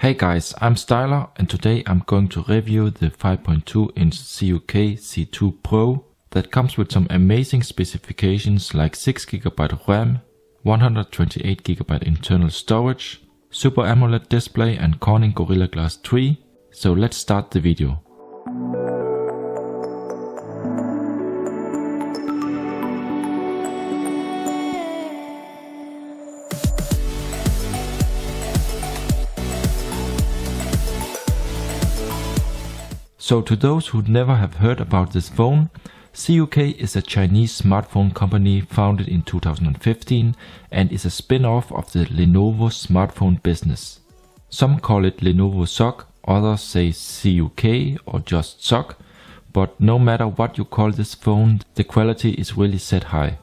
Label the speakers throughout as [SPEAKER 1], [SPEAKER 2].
[SPEAKER 1] Hey guys, I'm s7yler and today I'm going to review the 5.2-inch ZUK Z2 Pro that comes with some amazing specifications like 6GB RAM, 128GB internal storage, SuperAMOLED display and Corning Gorilla Glass 3. So let's start the video. So to those who never have heard about this phone, ZUK is a Chinese smartphone company founded in 2015 and is a spin-off of the Lenovo smartphone business. Some call it Lenovo ZUK, others say ZUK or just ZUK, but no matter what you call this phone, the quality is really set high.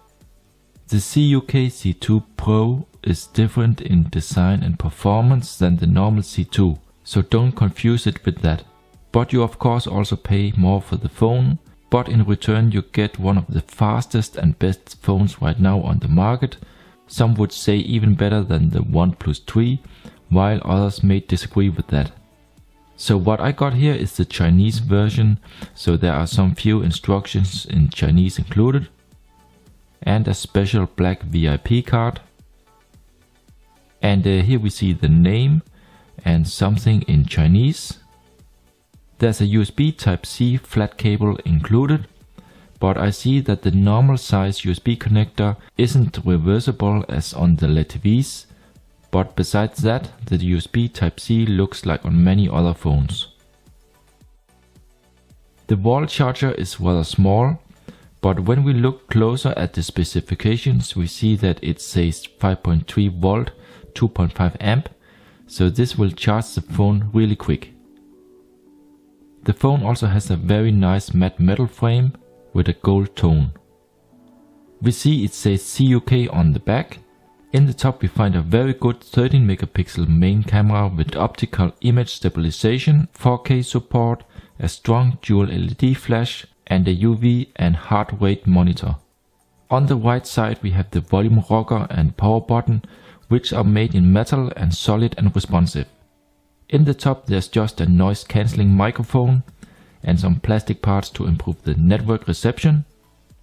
[SPEAKER 1] The ZUK Z2 Pro is different in design and performance than the normal Z2, so don't confuse it with that. But you of course also pay more for the phone, but in return you get one of the fastest and best phones right now on the market. Some would say even better than the OnePlus 3, while others may disagree with that. So what I got here is the Chinese version, so there are some few instructions in Chinese included, and a special black VIP card. And here we see the name and something in Chinese. There's a USB Type-C flat cable included, but I see that the normal size USB connector isn't reversible as on the LTVs, but besides that, the USB Type-C looks like on many other phones. The Wallcharger is rather small, but when we look closer at the specifications we see that it says 5.3 volt, 2.5 amp, so this will charge the phone really quick. The phone also has a very nice matte metal frame with a gold tone. We see it says ZUK on the back. In the top we find a very good 13 megapixel main camera with optical image stabilization, 4K support, a strong dual LED flash and a UV and heart rate monitor. On the right side we have the volume rocker and power button, which are made in metal and solid and responsive. In the top there's just a noise cancelling microphone and some plastic parts to improve the network reception.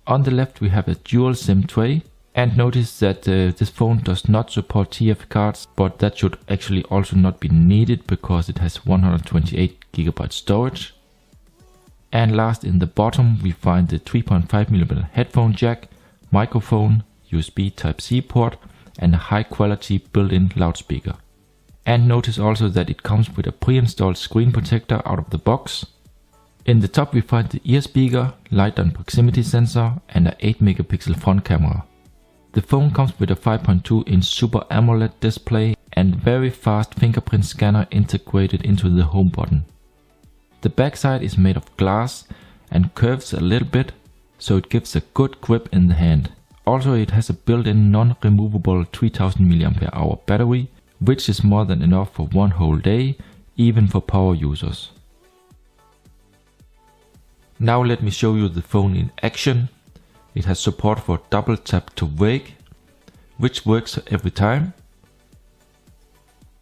[SPEAKER 1] On the left we have a dual SIM tray, and notice that this phone does not support TF cards, but that should actually also not be needed because it has 128GB storage. And last in the bottom we find the 3.5mm headphone jack, microphone, USB Type-C port and a high quality built-in loudspeaker. And notice also that it comes with a pre-installed screen protector out of the box. In the top we find the ear speaker, light and proximity sensor and an 8 megapixel front camera. The phone comes with a 5.2-inch Super AMOLED display and very fast fingerprint scanner integrated into the home button. The backside is made of glass and curves a little bit, so it gives a good grip in the hand. Also it has a built-in non-removable 3000 mAh battery, which is more than enough for one whole day, even for power users. Now let me show you the phone in action. It has support for double tap to wake, which works every time.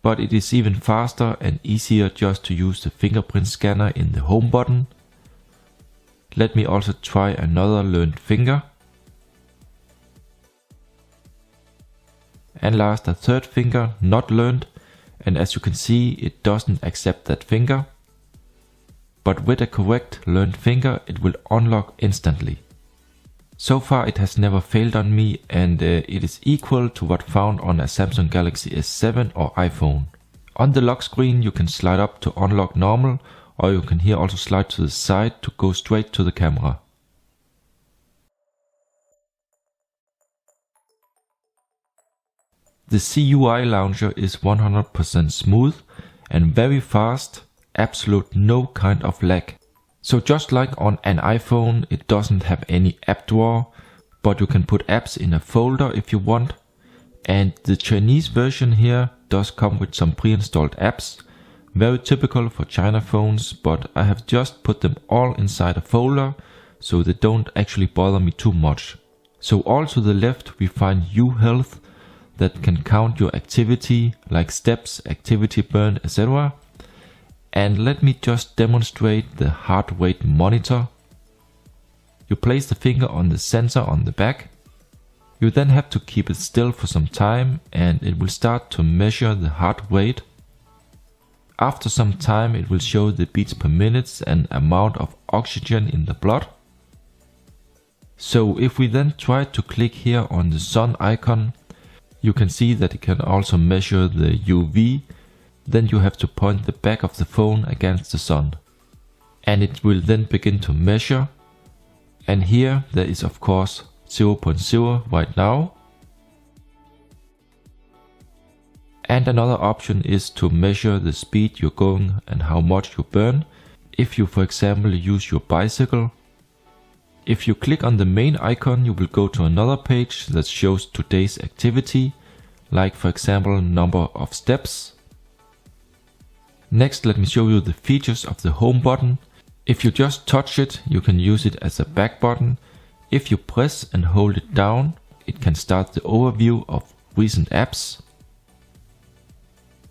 [SPEAKER 1] But it is even faster and easier just to use the fingerprint scanner in the home button. Let me also try another learned finger. And last a third finger not learned, and as you can see it doesn't accept that finger. But with a correct learned finger it will unlock instantly. So far it has never failed on me, and it is equal to what found on a Samsung Galaxy S7 or iPhone. On the lock screen you can slide up to unlock normal, or you can here also slide to the side to go straight to the camera. The CUI launcher is 100% smooth and very fast, absolute no kind of lag. So just like on an iPhone it doesn't have any app drawer, but you can put apps in a folder if you want. And the Chinese version here does come with some pre-installed apps, very typical for China phones, but I have just put them all inside a folder so they don't actually bother me too much. So all to the left we find U Health, that can count your activity like steps, activity burned, etc. And let me just demonstrate the heart rate monitor. You place the finger on the sensor on the back. You then have to keep it still for some time and it will start to measure the heart rate. After some time it will show the beats per minute and amount of oxygen in the blood. So if we then try to click here on the sun icon, you can see that it can also measure the UV. Then you have to point the back of the phone against the sun. And it will then begin to measure. And here there is of course 0.0 right now. And another option is to measure the speed you're going and how much you burn. If you for example use your bicycle. If you click on the main icon, you will go to another page that shows today's activity, like for example number of steps. Next, let me show you the features of the home button. If you just touch it, you can use it as a back button. If you press and hold it down, it can start the overview of recent apps.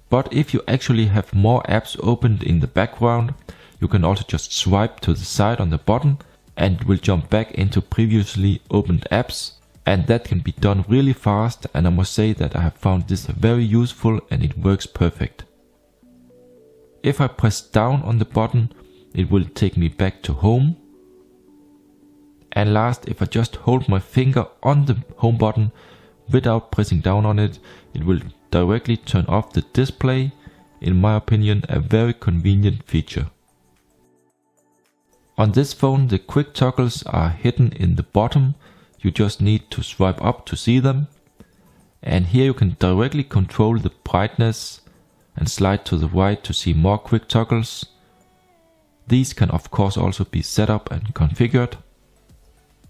[SPEAKER 1] But if you actually have more apps opened in the background, you can also just swipe to the side on the button and it will jump back into previously opened apps. And that can be done really fast, and I must say that I have found this very useful and it works perfect. If I press down on the button, it will take me back to home. And last, if I just hold my finger on the home button without pressing down on it, it will directly turn off the display. In my opinion, a very convenient feature. On this phone, the quick toggles are hidden in the bottom. You just need to swipe up to see them. And here you can directly control the brightness and slide to the right to see more quick toggles. These can of course also be set up and configured.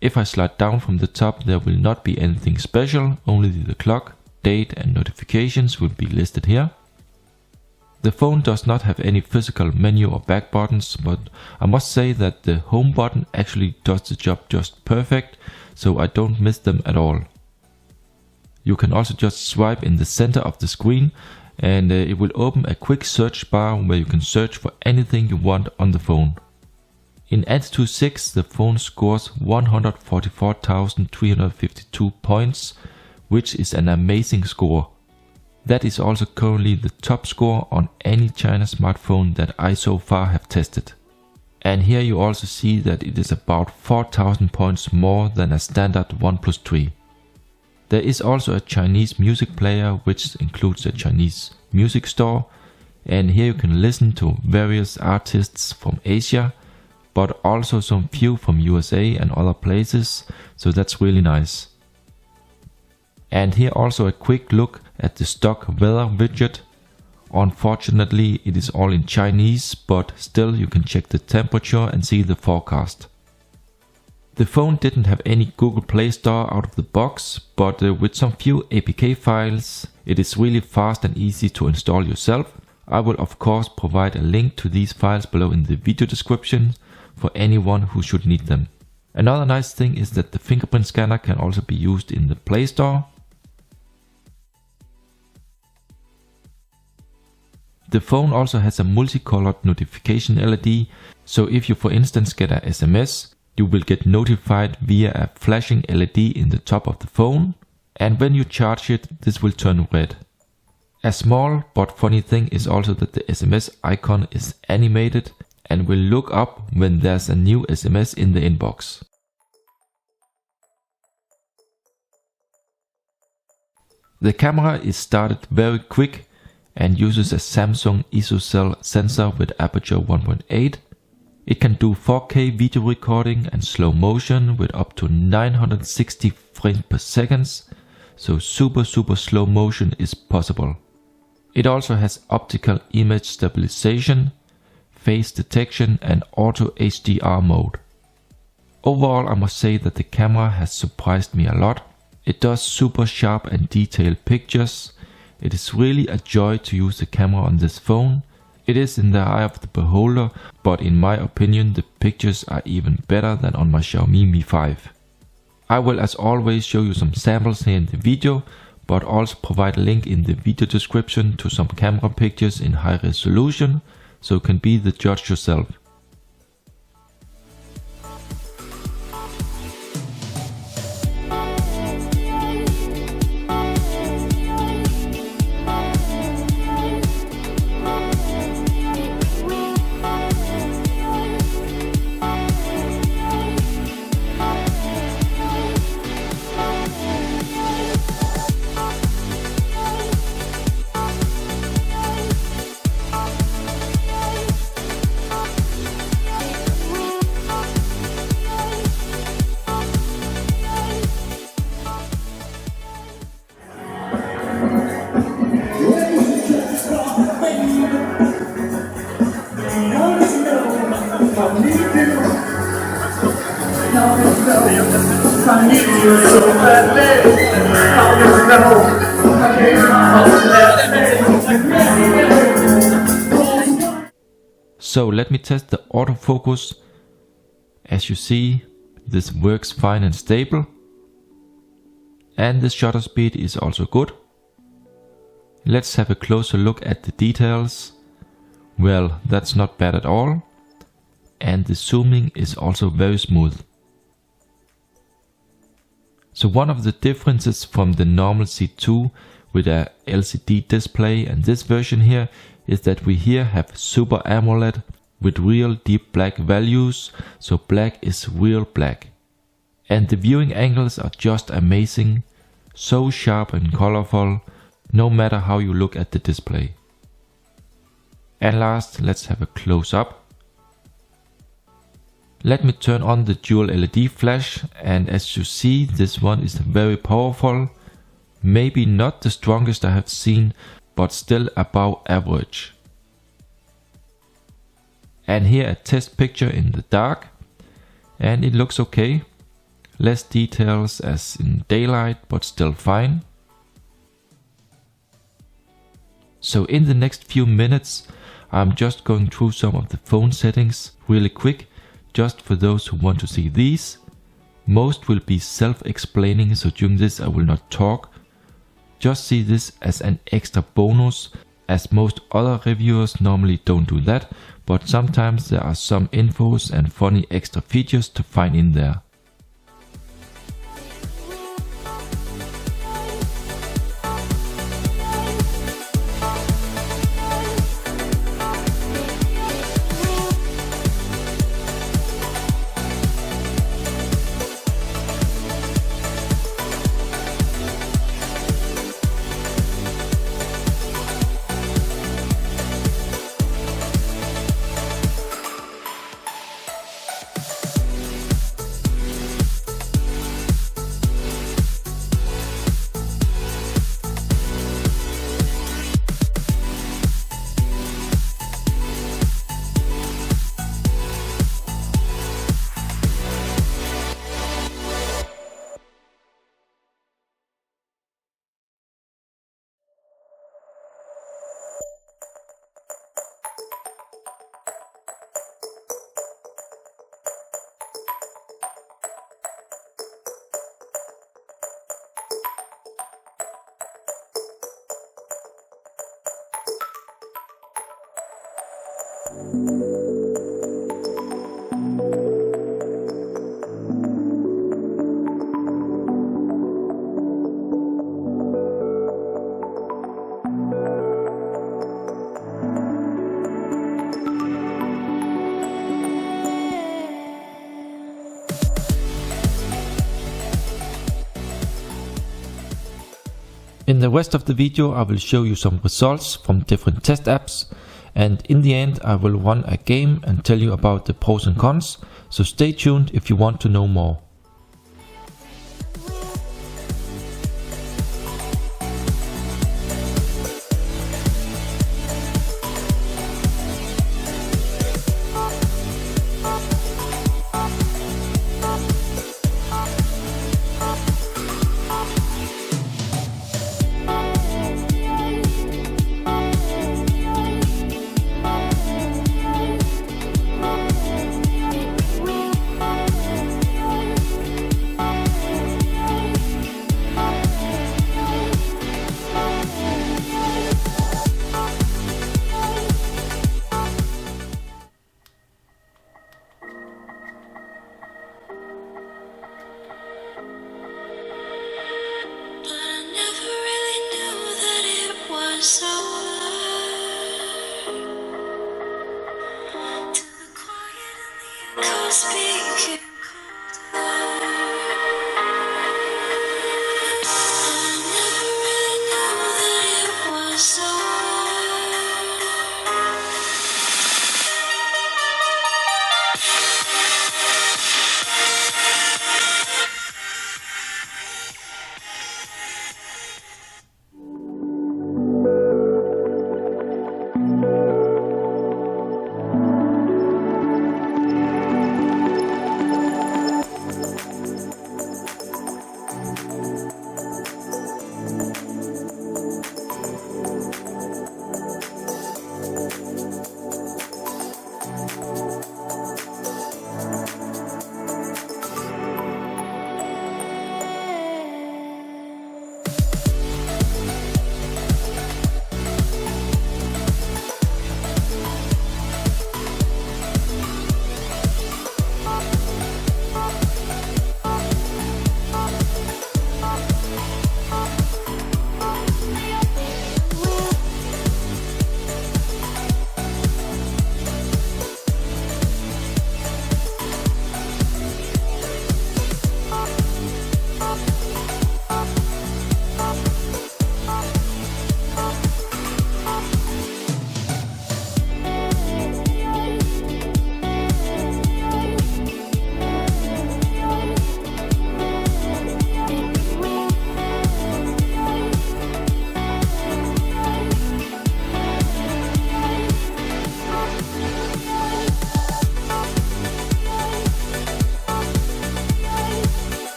[SPEAKER 1] If I slide down from the top, there will not be anything special, only the clock, date and notifications will be listed here. The phone does not have any physical menu or back buttons, but I must say that the home button actually does the job just perfect, so I don't miss them at all. You can also just swipe in the center of the screen and it will open a quick search bar where you can search for anything you want on the phone. In AnTuTu 6, the phone scores 144,352 points, which is an amazing score. That is also currently the top score on any China smartphone that I so far have tested. And here you also see that it is about 4,000 points more than a standard OnePlus 3. There is also a Chinese music player which includes a Chinese music store, and here you can listen to various artists from Asia, but also some few from USA and other places, so that's really nice. And here also a quick look at the stock weather widget. Unfortunately it is all in Chinese, but still you can check the temperature and see the forecast. The phone didn't have any Google Play Store out of the box, but with some few APK files, it is really fast and easy to install yourself. I will of course provide a link to these files below in the video description for anyone who should need them. Another nice thing is that the fingerprint scanner can also be used in the Play Store. The phone also has a multicolored notification LED, so if you for instance get a SMS, you will get notified via a flashing LED in the top of the phone, and when you charge it, this will turn red. A small but funny thing is also that the SMS icon is animated and will look up when there's a new SMS in the inbox. The camera is started very quick and uses a Samsung ISO sensor with aperture 1.8. It can do 4K video recording and slow motion with up to 960 frames per second, so super slow motion is possible. It also has optical image stabilization, face detection and auto HDR mode. Overall I must say that the camera has surprised me a lot. It does super sharp and detailed pictures. It is really a joy to use the camera on this phone. It is in the eye of the beholder, but in my opinion the pictures are even better than on my Xiaomi Mi 5. I will as always show you some samples here in the video, but also provide a link in the video description to some camera pictures in high resolution, so you can be the judge yourself. So let me test the autofocus. As you see, this works fine and stable. And the shutter speed is also good. Let's have a closer look at the details. Well, that's not bad at all. And the zooming is also very smooth. So one of the differences from the normal Z2 with a LCD display and this version here is that we here have SuperAMOLED with real deep black values, so black is real black. And the viewing angles are just amazing, so sharp and colorful, no matter how you look at the display. And last, let's have a close up. Let me turn on the dual LED flash, and as you see, this one is very powerful. Maybe not the strongest I have seen, but still above average. And here a test picture in the dark, and it looks okay. Less details as in daylight, but still fine. So in the next few minutes, I'm just going through some of the phone settings really quick, just for those who want to see these. Most will be self-explaining, so during this I will not talk. Just see this as an extra bonus, as most other reviewers normally don't do that, but sometimes there are some infos and funny extra features to find in there. In the rest of the video I will show you some results from different test apps, and in the end I will run a game and tell you about the pros and cons, so stay tuned if you want to know more.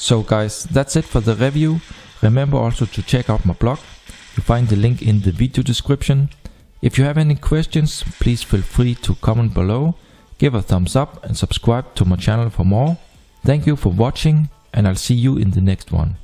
[SPEAKER 1] So guys, that's it for the review. Remember also to check out my blog. You find the link in the video description. If you have any questions, please feel free to comment below, give a thumbs up and subscribe to my channel for more. Thank you for watching, and I'll see you in the next one.